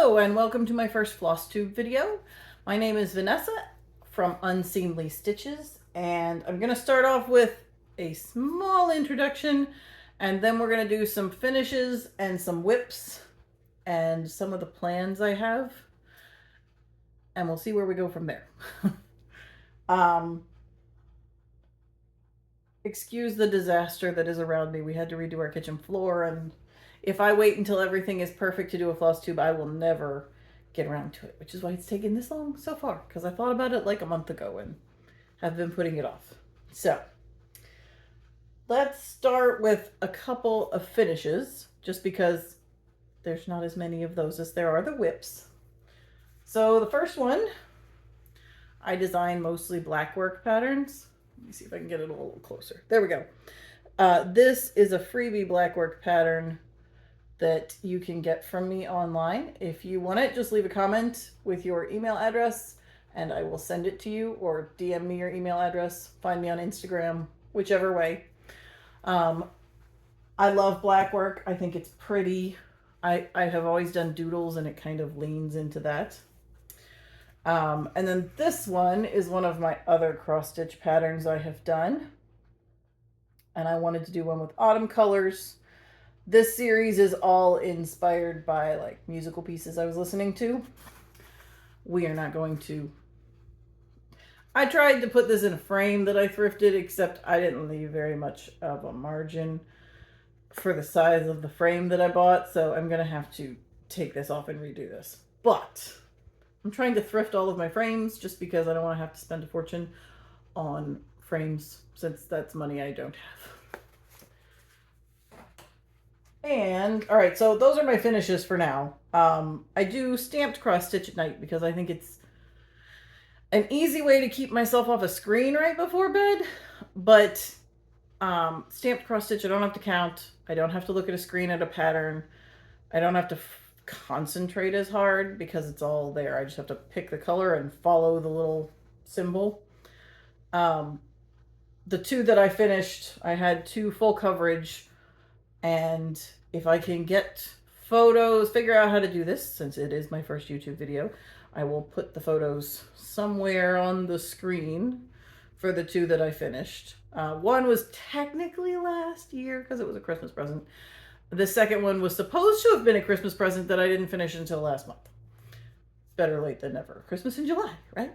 Hello and welcome to my first Flosstube video. My name is Vanessa from Unseemly Stitches, and I'm going to start off with a small introduction, and then we're going to do some finishes and some whips and some of the plans I have, and we'll see where we go from there. Excuse the disaster that is around me. We had to redo our kitchen floor, and if I wait until everything is perfect to do a Flosstube, I will never get around to it, which is why it's taken this long so far, because I thought about it like a month ago and have been putting it off. So let's start with a couple of finishes, just because there's not as many of those as there are the WIPS. So the first one, I design mostly black work patterns. Let me see if I can get it a little closer. There we go. This is a freebie black work pattern that you can get from me online. If you want it, just leave a comment with your email address and I will send it to you, or DM me your email address, find me on Instagram, whichever way. I love black work. I think it's pretty. I have always done doodles and it kind of leans into that. And then this one is one of my other cross stitch patterns I have done. And I wanted to do one with autumn colors. This series is all inspired by like musical pieces I was listening to. We are not going to... I tried to put this in a frame that I thrifted, except I didn't leave very much of a margin for the size of the frame that I bought, so I'm going to have to take this off and redo this. But I'm trying to thrift all of my frames just because I don't want to have to spend a fortune on frames, since that's money I don't have. And all right, so those are my finishes for now. I do stamped cross stitch at night because I think it's an easy way to keep myself off a screen right before bed. But stamped cross stitch, I don't have to count. I don't have to look at a screen at a pattern. I don't have to concentrate as hard because it's all there. I just have to pick the color and follow the little symbol. The two that I finished, I had 2 full coverage. And if I can get photos, figure out how to do this, since it is my first YouTube video, I will put the photos somewhere on the screen for the 2 that I finished. One was technically last year because it was a Christmas present. The second one was supposed to have been a Christmas present that I didn't finish until last month. Better late than never. Christmas in July, right?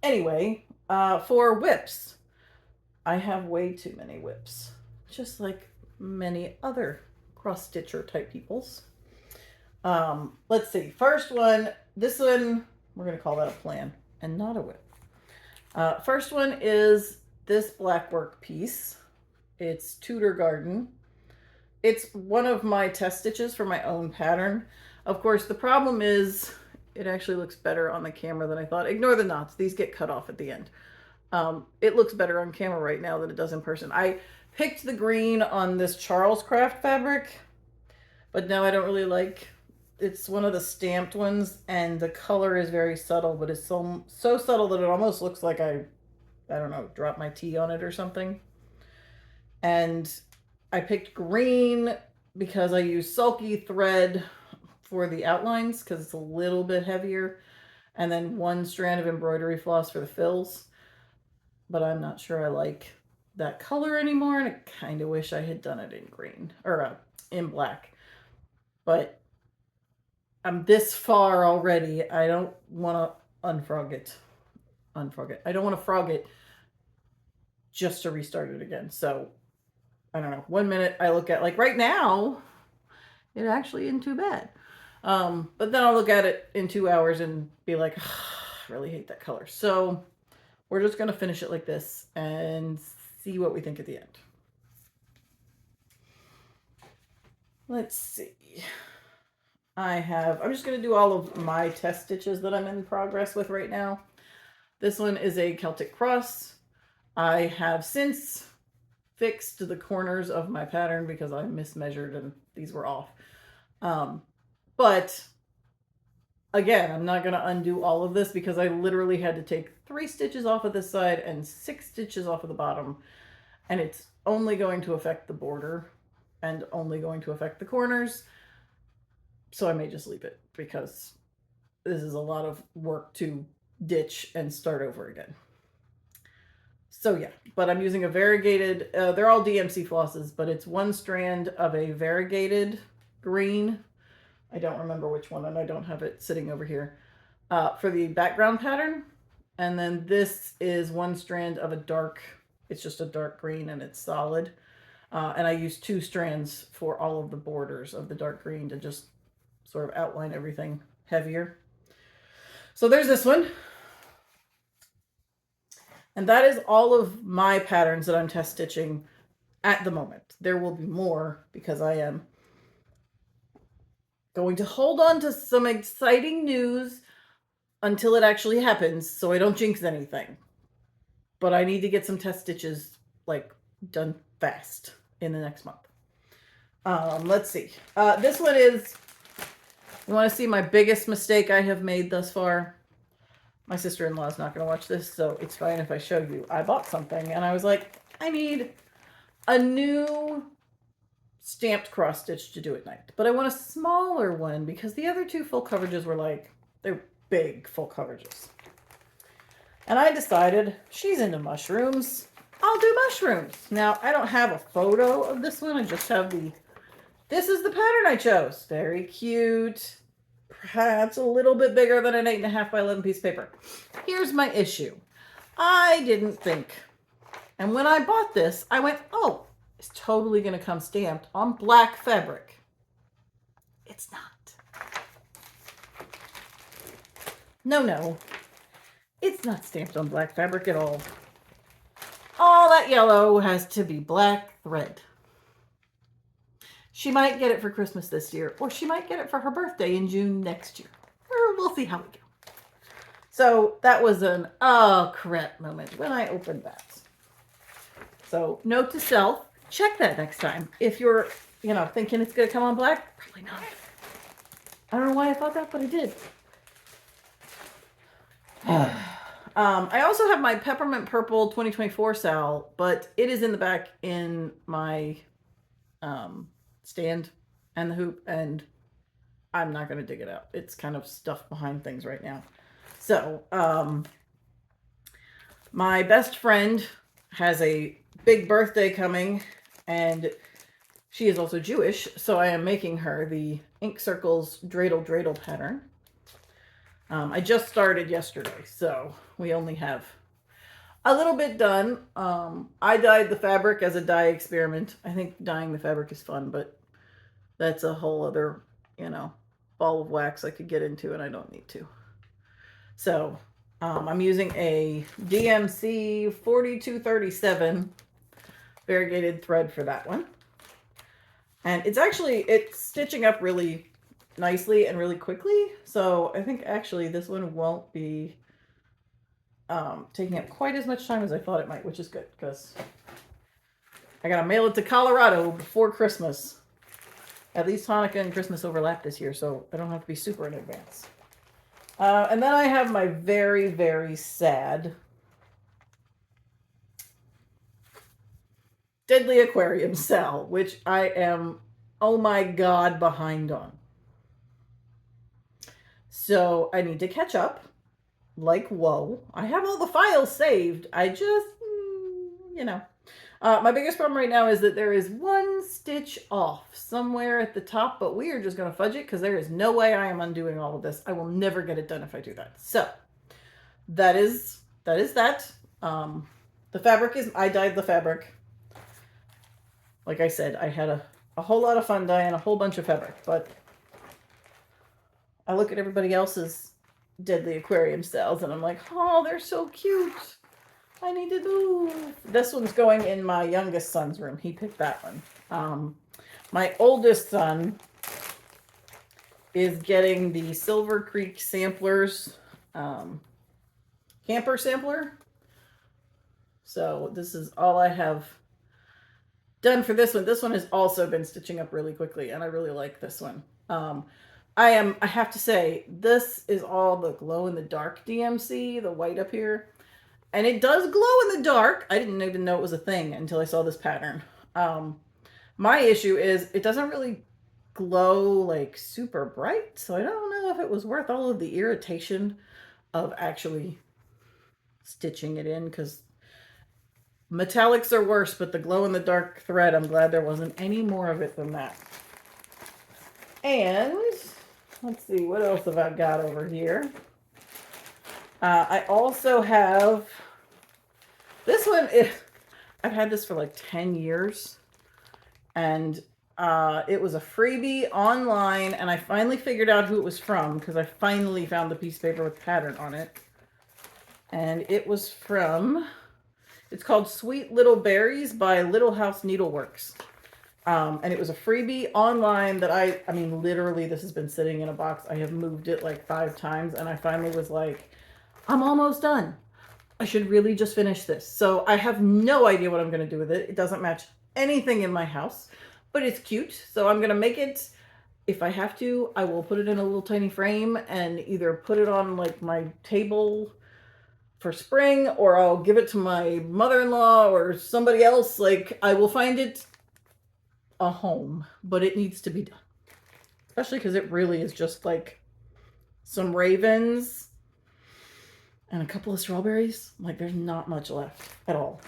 Anyway, for WIPS, I have way too many WIPS, just like many other cross-stitcher type peoples. Let's see. First one, this one, we're going to call that a plan and not a WIP. First one is this black work piece. It's Tudor Garden. It's one of my test stitches for my own pattern. Of course, the problem is it actually looks better on the camera than I thought. Ignore the knots. These get cut off at the end. It looks better on camera right now than it does in person. I picked the green on this Charles Craft fabric, but now I don't really like, it's one of the stamped ones, and the color is very subtle, but it's so subtle that it almost looks like I don't know, dropped my tea on it or something. And I picked green because I use sulky thread for the outlines because it's a little bit heavier, and then 1 strand of embroidery floss for the fills. But I'm not sure I like that color anymore, and I kind of wish I had done it in green, or in black. But I'm this far already. I don't want to unfrog it. I don't want to frog it just to restart it again. So, I don't know. 1 minute I look at, like right now, it actually isn't too bad. But then I'll look at it in 2 hours and be like, I really hate that color. So we're just going to finish it like this and see what we think at the end. Let's see. I'm just going to do all of my test stitches that I'm in progress with right now. This one is a Celtic cross. I have since fixed the corners of my pattern because I mismeasured and these were off. But again, I'm not going to undo all of this because I literally had to take 3 stitches off of this side and 6 stitches off of the bottom. And it's only going to affect the border and only going to affect the corners. So I may just leave it because this is a lot of work to ditch and start over again. So yeah, but I'm using a variegated, they're all DMC flosses, but it's one strand of a variegated green. I don't remember which one, and I don't have it sitting over here, for the background pattern. And then this is one strand of a dark, it's just a dark green and it's solid. And I use 2 strands for all of the borders of the dark green to just sort of outline everything heavier. So there's this one. And that is all of my patterns that I'm test stitching at the moment. There will be more because I am going to hold on to some exciting news until it actually happens so I don't jinx anything. But I need to get some test stitches like done fast in the next month. Let's see. This one is, you want to see my biggest mistake I have made thus far? My sister-in-law is not going to watch this, so it's fine if I show you. I bought something and I was like, I need a new stamped cross stitch to do at night, but I want a smaller one because the other 2 full coverages were like, they're big full coverages. And I decided she's into mushrooms. I'll do mushrooms. Now, I don't have a photo of this one. I just have this is the pattern I chose. Very cute. Perhaps a little bit bigger than an 8.5 by 11 piece of paper. Here's my issue. I didn't think. And when I bought this, I went, oh, it's totally going to come stamped on black fabric. It's not. No. It's not stamped on black fabric at all. All that yellow has to be black thread. She might get it for Christmas this year, or she might get it for her birthday in June next year. Or we'll see how we go. So that was an oh crap moment when I opened that. So note to self, check that next time. If you're, thinking it's going to come on black, probably not. I don't know why I thought that, but I did. I also have my Peppermint Purple 2024 Sal, but it is in the back in my stand and the hoop, and I'm not going to dig it out. It's kind of stuffed behind things right now. So, my best friend has a big birthday coming, and she is also Jewish, so I am making her the Ink Circles Dreidel pattern. I just started yesterday, so we only have a little bit done. I dyed the fabric as a dye experiment. I think dyeing the fabric is fun, but that's a whole other, ball of wax I could get into, and I don't need to. So I'm using a DMC 4237 variegated thread for that one. And it's stitching up really nicely and really quickly. So I think actually this one won't be taking up quite as much time as I thought it might, which is good because I gotta mail it to Colorado before Christmas. At least Hanukkah and Christmas overlap this year, so I don't have to be super in advance. And then I have my very, very sad Deadly Aquarium Sal, which I am, oh my god, behind on. So I need to catch up. Like, whoa. I have all the files saved. I just, my biggest problem right now is that there is one stitch off somewhere at the top, but we are just going to fudge it because there is no way I am undoing all of this. I will never get it done if I do that. So that is that. The fabric is, I dyed the fabric. Like I said, I had a whole lot of fun dyeing a whole bunch of fabric, but I look at everybody else's Deadly Aquarium Sals and I'm like, oh, they're so cute. I need to do. This one's going in my youngest son's room. He picked that one. My oldest son is getting the Silver Creek Samplers camper sampler. So this is all I have done for this one. This one has also been stitching up really quickly, and I really like this one. I have to say, this is all the glow in the dark DMC, the white up here. And it does glow in the dark. I didn't even know it was a thing until I saw this pattern. My issue is it doesn't really glow like super bright. So I don't know if it was worth all of the irritation of actually stitching it in, because metallics are worse, but the glow in the dark thread, I'm glad there wasn't any more of it than that. And let's see, what else have I got over here? I also have this one. I've had this for like 10 years, and it was a freebie online, and I finally figured out who it was from because I finally found the piece of paper with pattern on it. And it was from, it's called Sweet Little Berries by Little House Needleworks. And it was a freebie online that I mean, literally, this has been sitting in a box. I have moved it like 5 times, and I finally was like, I'm almost done. I should really just finish this. So I have no idea what I'm going to do with it. It doesn't match anything in my house, but it's cute. So I'm going to make it. If I have to, I will put it in a little tiny frame and either put it on like my table for spring, or I'll give it to my mother-in-law or somebody else. Like, I will find it a home, but it needs to be done. Especially because it really is just like some ravens and a couple of strawberries. Like, there's not much left at all.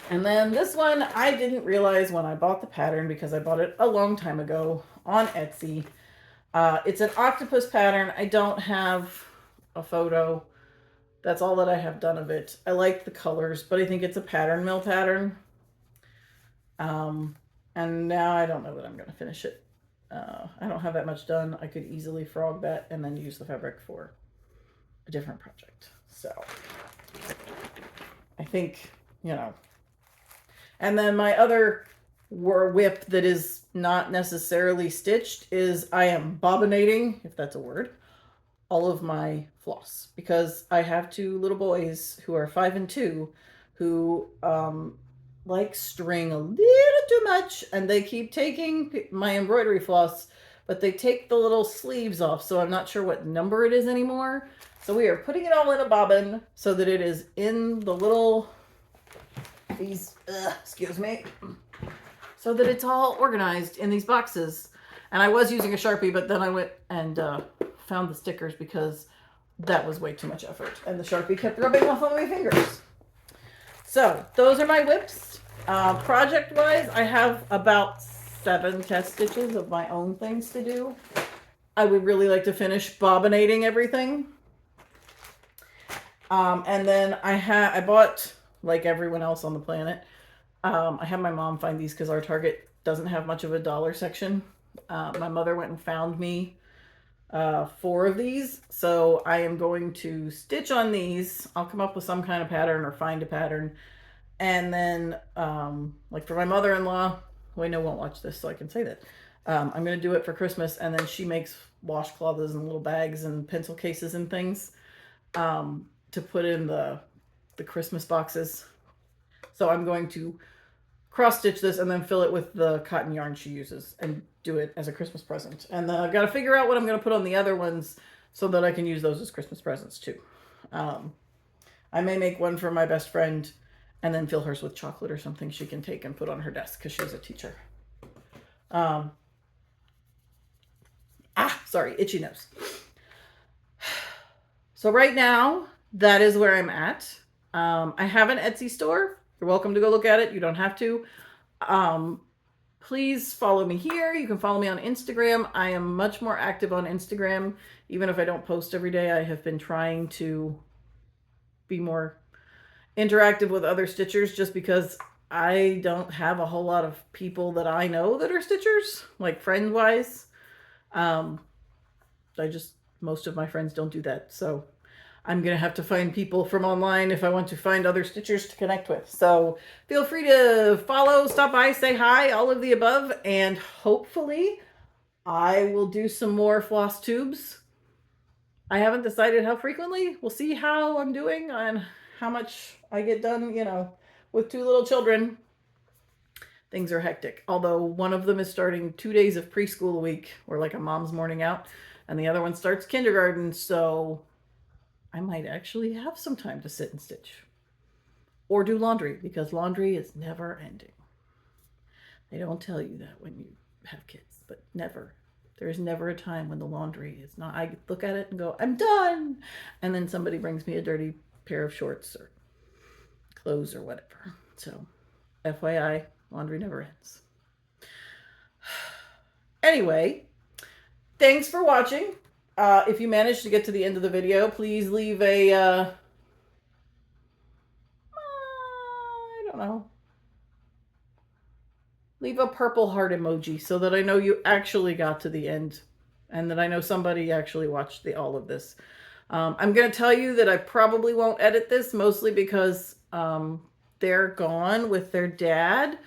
And then this one, I didn't realize when I bought the pattern because I bought it a long time ago on Etsy. It's an octopus pattern. I don't have a photo. That's all that I have done of it. I like the colors, but I think it's a pattern mill pattern. And now I don't know that I'm going to finish it. I don't have that much done. I could easily frog that and then use the fabric for a different project. So I think, you know. And then my other whip that is not necessarily stitched is I am bobbinating, if that's a word, all of my floss, because I have 2 little boys who are 5 and 2 who like string a little too much, and they keep taking my embroidery floss, but they take the little sleeves off, so I'm not sure what number it is anymore. So we are putting it all in a bobbin so that it is in the little, excuse me, so that it's all organized in these boxes. And I was using a Sharpie, but then I went and found the stickers because that was way too much effort, and the Sharpie kept rubbing off on my fingers. So those are my whips. Project wise, I have about 7 test stitches of my own things to do. I would really like to finish bobbinating everything. And then I bought, like everyone else on the planet, I had my mom find these because our Target doesn't have much of a dollar section. My mother went and found me 4 of these, so I am going to stitch on these. I'll come up with some kind of pattern or find a pattern, and then like for my mother-in-law, who I know won't watch this, so I can say that I'm going to do it for Christmas, and then she makes washcloths and little bags and pencil cases and things to put in the Christmas boxes. So I'm going to cross stitch this and then fill it with the cotton yarn she uses and do it as a Christmas present. And then I've got to figure out what I'm going to put on the other ones so that I can use those as Christmas presents too. I may make one for my best friend and then fill hers with chocolate or something she can take and put on her desk because she's a teacher. Sorry, itchy nose. So right now, that is where I'm at. I have an Etsy store. You're welcome to go look at it. You don't have to. Please follow me here. You can follow me on Instagram. I am much more active on Instagram. Even if I don't post every day, I have been trying to be more interactive with other stitchers just because I don't have a whole lot of people that I know that are stitchers, like friend-wise. Most of my friends don't do that. So I'm going to have to find people from online if I want to find other stitchers to connect with. So feel free to follow, stop by, say hi, all of the above. And hopefully I will do some more floss tubes. I haven't decided how frequently. We'll see how I'm doing and how much I get done, you know, with 2 little children. Things are hectic. Although one of them is starting 2 days of preschool a week, or like a mom's morning out. And the other one starts kindergarten. So I might actually have some time to sit and stitch. or do laundry, because laundry is never ending. They don't tell you that when you have kids, but never. There is never a time when the laundry is not. I look at it and go, I'm done. And then somebody brings me a dirty pair of shorts or clothes or whatever. So, FYI, laundry never ends. Anyway, thanks for watching. If you managed to get to the end of the video, please leave a, I don't know, leave a purple heart emoji so that I know you actually got to the end and that I know somebody actually watched all of this. I'm going to tell you that I probably won't edit this, mostly because they're gone with their dad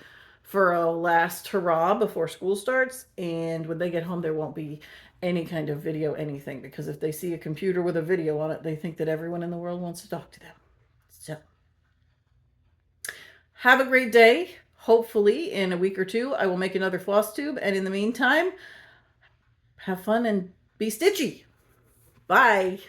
for a last hurrah before school starts. And when they get home, there won't be any kind of video, anything, because if they see a computer with a video on it, they think that everyone in the world wants to talk to them. So have a great day. Hopefully in a week or two, I will make another Flosstube. And in the meantime, have fun and be stitchy. Bye.